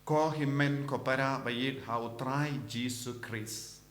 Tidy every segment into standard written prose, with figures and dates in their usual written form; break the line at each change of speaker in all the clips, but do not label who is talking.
ko himmen ko para bayit hautrai Jesus Christ.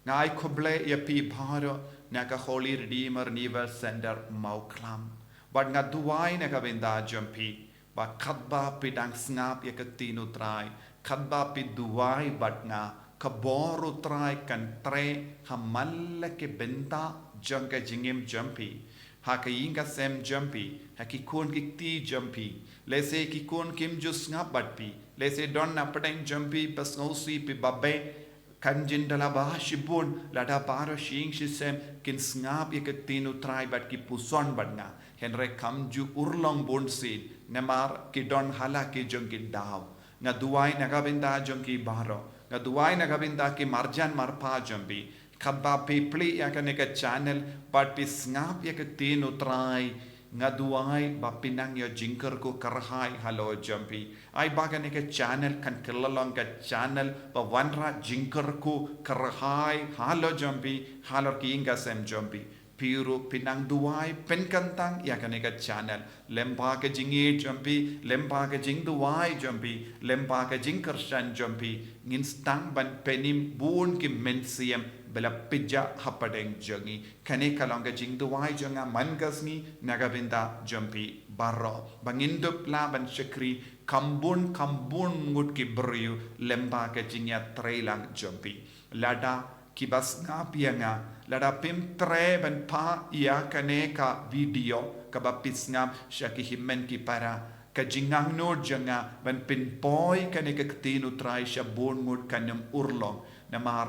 Ngai koble ya pi bharo naka Holy Redeemer Nivel Center mauklam. But nga duwai naka benda jampi. Ba kadba pidang snap ya ketinu trai. Kadba pi duwai bat nga kaboru trai kan tre hamalla ke benda jangka jingim jampi. Haka inga sem jampi. Haki kun kikti jampi. Lese ki kun kim jus ngap bat pi. Lese don na padang jampi pas ngausi pi babe. Kanjin dala bah shibun lada paro shing shisem kin ngap ya ketinu trai bat ki puson bat nga. Henry kamju urlong bonsin nemar ki don hala ki jongki daw. Nga duwai nagabinda jongki baro. Nga duwai nagabinda ki marjan marpa jambi. Kabba pipli ya kaneka channel but pi ngap ya ketinu trai. Nga duwai bapinang ya jingker ko karhai halo jampi. Ay baga neka channel kan kilalong ka channel ba wanra jingker ko karhai halo jampi halo ki inga sem jampi. Piru pinang duwai penkantang ya kaneka channel lempa ke jingi jampi lempa ke jing duwai jampi lempa ke jingker shan jampi nginstang ban penim bun ki mensiem bela pija hapadeng jangi kane kalonga jing duwai janga mangasni nagabinda jampi barro bangindup la ban shakri kambun ngut ki briu lempa ke jingya trailang jampi lada kibas ngapianga lada pim tre ban pa ia kaneka video kabapis ngam shaki himmen ki para ka jingang no janga ban pin poi kaneka ktinu trai shabon ngut kanam urlong namar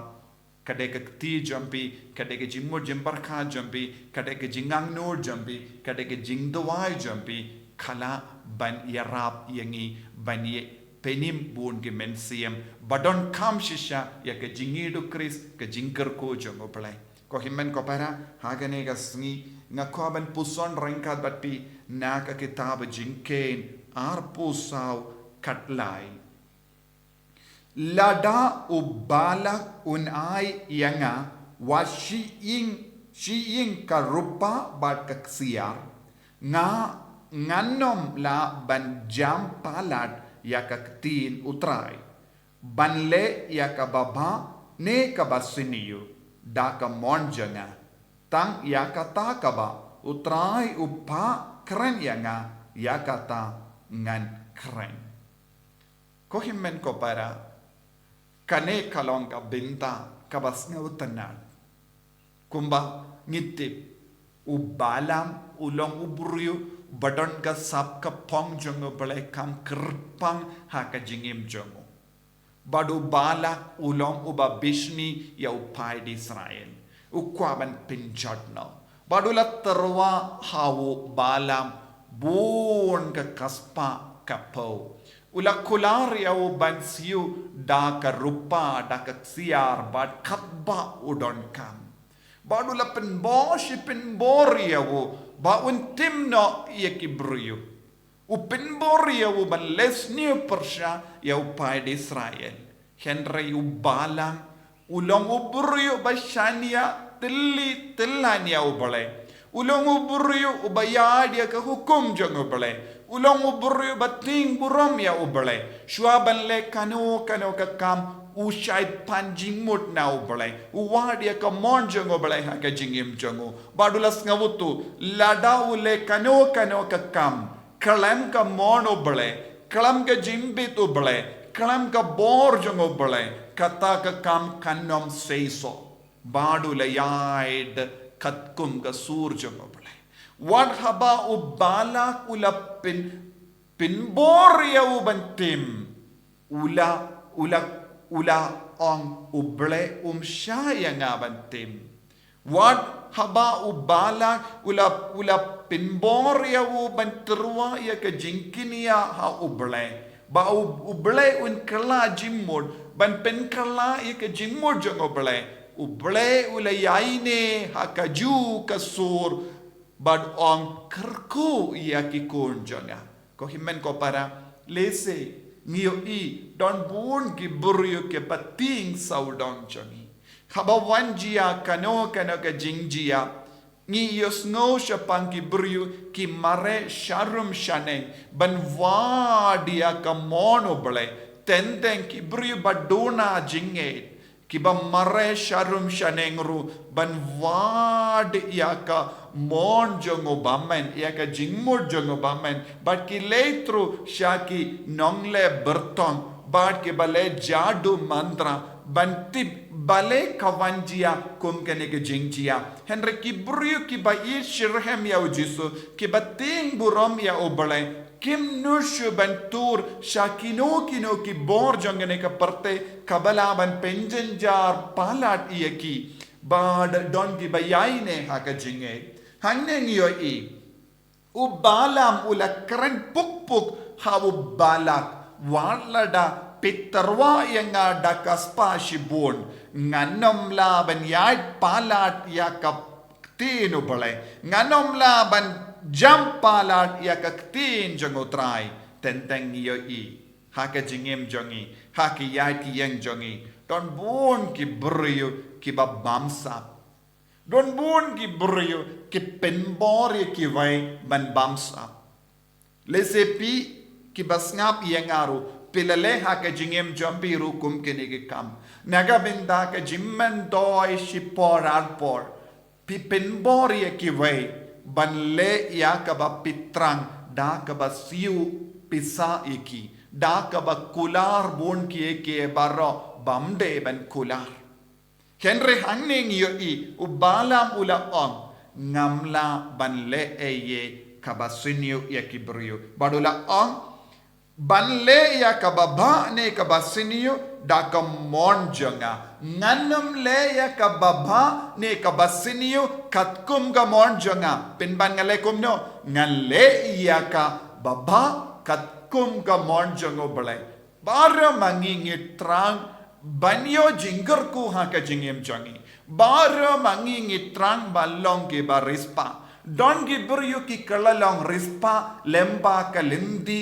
kadeka kti jampi kadeka jingmo jimbarkha jampi kadeka jingang no jampi kadeka jingdawai jampi khala ban yarap yangi ban ye penim bun ke mensiem badon kam shisha ya ke jingidu Chris ke jingker ko jongo play ko himmen ko para hagane ga sngi ngako ban puson rangkat batpi naka kitab jinken ar pusau katlai lada ubala unai yanga wa shi ing karupa bat kaksiar nga nganom la ban jam palat ya kaktin utrai banle ya kababa ne kabasiniyu da ka monjanga tang ya kata kaba utrai upa keren yanga ya kata ngan keren ko himmen ko para kane kalong ka binta kabas nga utanan kumba ngitip ubalam ulong uburyo badon ka sap ka pong jongo balay kam kerpang haka jingim jongo. Badu bala ulong uba bishni ya upay di Israel. Ukwaban pinjadno. Badu la terwa hawu balam buon ka kaspa kapo. Ula kular ya uban siu da ka rupa da ka siar bad katba udon kam. Badu la penboshi penbori ya ba untim no ia kibriu upinbori ya ban lesni persha ya upai di Israel henry ubala ulong ubriu bashania tillania ubale ulong ubriu ubaya dia ke hukum jang ubale ulong ubriu bating buram ya ubale shuaban le kanu ka kam usai panjing mut na ubale uwadia ka monjang ubale ha ka jingim jango badulas ngawutu lada ule kano ka kam kalam ka mon ubale kalam ka jimbit ubale kalam ka bor jango ubale kata ka kam kanom seiso badula yaid KATKUM ka sur jango ubale wat haba ubala ulapin pinbor ya ubantim ula ong uble shaya nga bantim. Wat haba ubala ula pinbor ya banterwa ya ka jingknia ha uble. Ba uble un kala jimmod ban pen kala ya ka jimmod jang uble. Uble ula yaine ha ka ju ka sur bad ong kerku ya ki kun janga. Ko himmen ko para lese ngio i don bun ki buryo ke bating saudong changi haba wanjia kano ka jingjia ngi yos ngo shapang ki buryo ki mare sharum shane ban vadia ka mono bale tendeng kibri baduna jinget kiba mare sharum shanengru ban wad yaka mon jongo bamen yaka jingmur jongo bamen but ki leitru shaki nongle bertong but ki bale jadu mantra banti bale kavanjia kum kenege jingjia henry kibri ki ba i shirhem ya ujisu ki bating burom ya obale Kim nushu bantur shakino kino ki bor jangane ka parte kabala ban penjenjar palat ieki bad don ki bayaine haka jinge hanne ngiyo I ubalam ula keren puk puk ha ubalak walada pitarwa yanga dakaspa shibun nganom la ban yait palat yakap tinu bale nganom la ban jam palat ya kaktin jango try tenteng yo I haka jingem jongi haki yai ki yang jongi don bon ki brio ki babamsa don bon ki brio ki penbor ki vai ban bamsa lesepi ki basngap yang aru pilale haka jingem jombi ru kum kenege kam naga binda ka jimmen doi shipor arpor pi penbor ki vai banle ya kaba pitrang da kaba siu pisa iki da kaba kular bon ki eke baro bamde ban kular henry hangning yo I ubalam ula on ngamla banle eye kaba sinyu ya kibrio badula on banle ya kaba ba ne kaba sinyu da ka mon jonga nganam le ya kababa ne kabasiniyo KATKUM ka mon jonga pinban ngale kum no ngale ya ka baba KATKUM ka mon jongo bale bara mangingi trang banyo jingger ku ha ka jingem jongi bara mangingi trang balong ke barispa don gi buryu ki kalalong rispa lemba ka lindi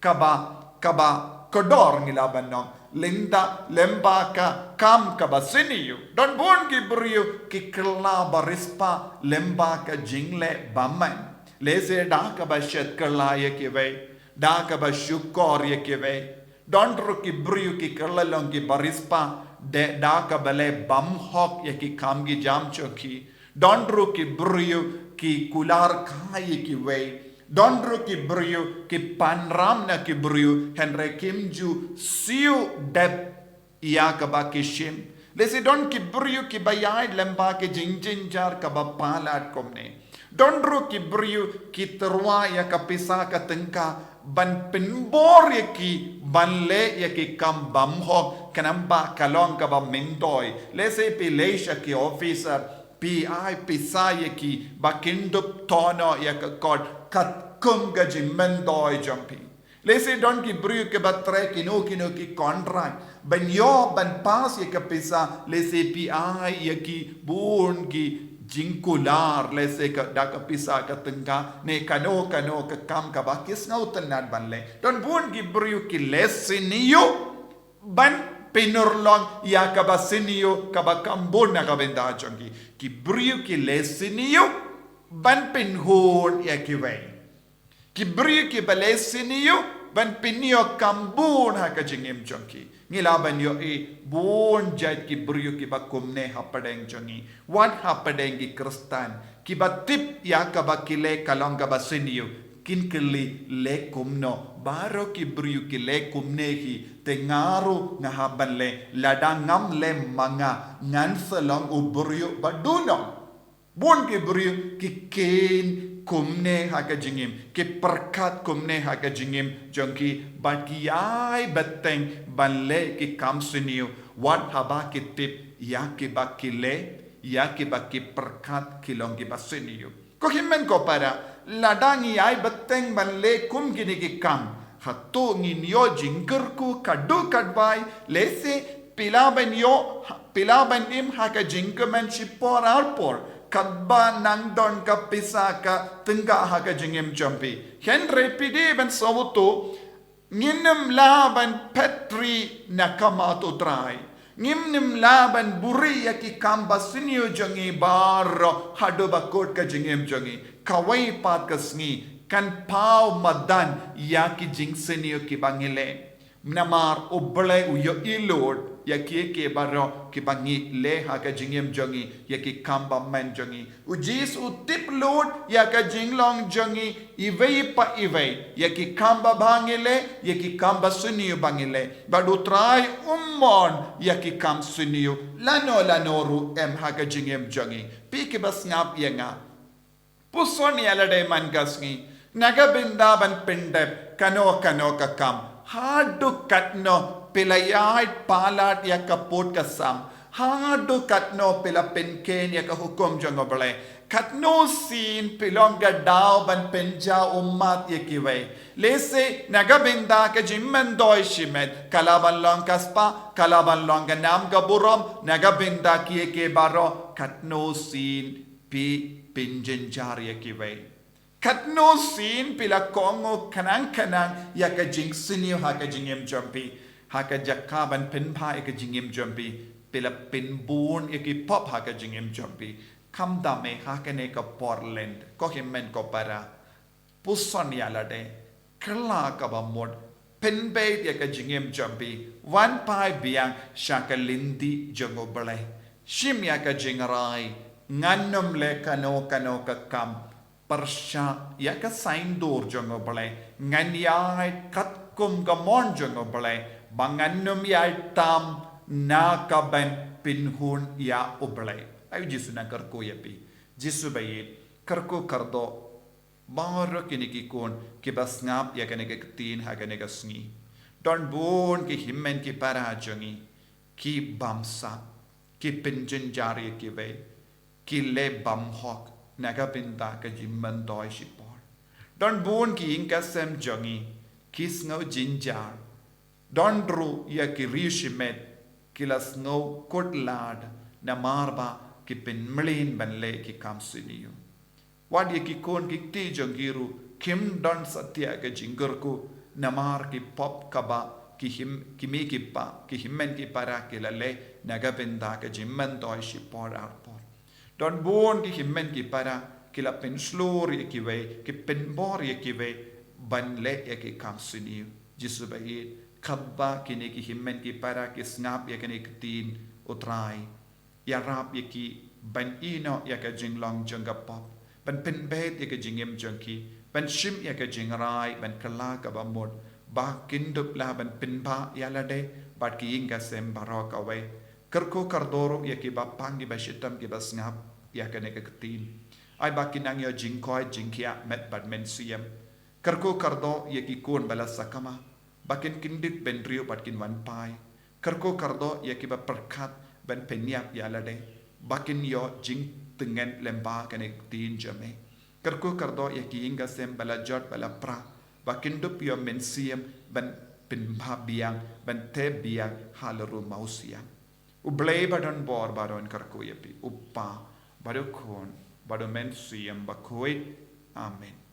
kaba kodor ngilaban no linda lembaka kam kabasiniyu don bon ki brio ki kla barispa lembaka jingle baman leze da ka bashet kla ye ki ve da ka bashukor ye ki ve don ru ki brio ki kla long ki barispa de da ka bale bam hok ye ki kam gi jam choki don ru ki brio ki kular khai ki ve Donru ki brio ki panram na ki brio henre kimju siu deb iya kaba kishim lesi don ki brio ki bayai lemba ki jinjinjar kaba palat komne donru ki brio ki terwa ya kapisa ka tengka ban penbor ya ki banle ya ki kam bamho kanamba kalong kaba mentoy lesi pi leisha ki officer PI pisaya ki bakindup tono ya kod KATKUM ga jimmen doi jumpi lese don ki bru ke batre kino ki contract ban yo ban pas ya kapisa lese PI ya ki bun ki jingkular lese ka da kapisa ka tengka ne kano ka kam ka bakis ngautan nad banle don bun ki bru ki lese niyo ban Pinurlong ya kaba sinio kaba kambon na kabenda jongi ki brio ki lesinio ban pinhon ya kiwei ki brio ki balesinio ban pinio kambon ha ka jingem jongi ngilaban yo bon jait ki brio ki bakumne hapadeng jongi what hapadeng ki kristan ki batip ya kaba kile kalong kaba sinio kinkili le kumno baro ki brio ki le kumnehi tengaru ngahaban le ladangam le manga ngansalong ubrio baduno bon ki brio ki ken kumne haka jingim ki perkat kumne haka jingim jongki bakiyai beteng banle ki kamsiniu wat haba ki tip ya ki bakile ya ki baki perkat kilong ki basiniu ko himmen ko para ladangi ai beteng banle kum gini ki kam Hato nginyo jingkerku kadu kadbai lese pilaban im haka jingkemen shipor alpor kadba nang don ka pisa ka tengka haka jingim jampi henry pidi ben savuto nginnem laban petri nakamato trai ngimnim laban buri yaki kamba sinyo jangi bar hado bakot ka jingim jangi kawai pat kasngi kan pau madan ya ki jingsenio ki bangile namar oble uyo ilord ya ke baro ki bangi leha ka jingem jongi ya ki kamba man jongi ujis utip lord ya ka jinglong jongi ivei pa ivei ya ki kamba bangile ya ki kamba suniyo bangile badutrai ya ki kam suniyo lanoru ha ka jingem jongi pi ki bas ngap ya nga puson yalade man gasngi nagabinda ban pindep kano ka kam hadu katno pilayait palat ya kaput kasam hadu katno pila penken ya ka hukum jangobale katno sin pilonga daw ban penja ummat ya kiwe lese nagabinda ka jimman doy shimet kalaban long kaspa kalaban long ganam gaburom nagabinda kiye ke baro katno sin pi pinjenjar ya kiwe katno sin pila kongo kanang ya ka jing sinyo ha ka jingem jumpi ha ka jakaban pinpa ya ka jingem jumpi pila pinbun ya ki pop ha ka jingem jumpi kam dame ha ka ne ka porland ko himmen ko para puson yalade kala ka ba mod pinbe ya ka jingem jumpi wan pai biang shaka lindi jongo bale shim ya ka jingrai ngannom le kano ka kam Persya ya ka sign door jongo bale nganyai KATKUM gamon jongo bale bangannum ya tam na ka ban pinhun ya oble ayu jisu na karko yapi jisu bayi karko kardo baro kiniki kon ki bas ngap ya kanega tin ha kanega sngi don bon ki himmen ki para jongi ki bamsa ki pinjin jari ki ve ki le bam hok nagapinta ka jimman doi shipor don bun ki inka sem jongi kis ngau jinjar don dru ya ki rishimet kilas ngau kotlad na marba ki pin mlin banle ki kamsiniyo wad ya ki kon ki ti jongiru kim don satya ka jingurku namar ki pop kaba ki mi ki pa ki himmen ki para ki lale nagapinta ka jimman doi shipor arpor don bon ki himmen ki para ki la pen slor ye ki ve ki pen bor ye ki ve ban le ye ki kam sini jisu bai khabba ki ne ki himmen ki para ki snap ye ki ne tin utrai ya rap ye ki ban ino ye ka jinglong janga pop ban pen bet ye ka jingem jangki ban shim ye ka jingrai ban kala ka ba mod ba kindup la ban pen ba ya la de bat ki inga sem barok away kerko kardoro ya ki bapang ki bashitam ki basngap ya ka ne ka tin ai ba kinang yo jingknia met bad men siam kerko kardo ya ki kon bala sakama bakin kindit ben rio batkin wan pai kerko kardo ya ki ba perkat ben penyap ya lade bakin yo jing tengen lemba ka ne tin jame kerko kardo ya ki inga sem bala jot bala pra bakin dup yo men siam ben pinba biang ben te biang halaru mausiam BLEI badon bor badon karko yapi uppa badokon badomen siyam bakoi amen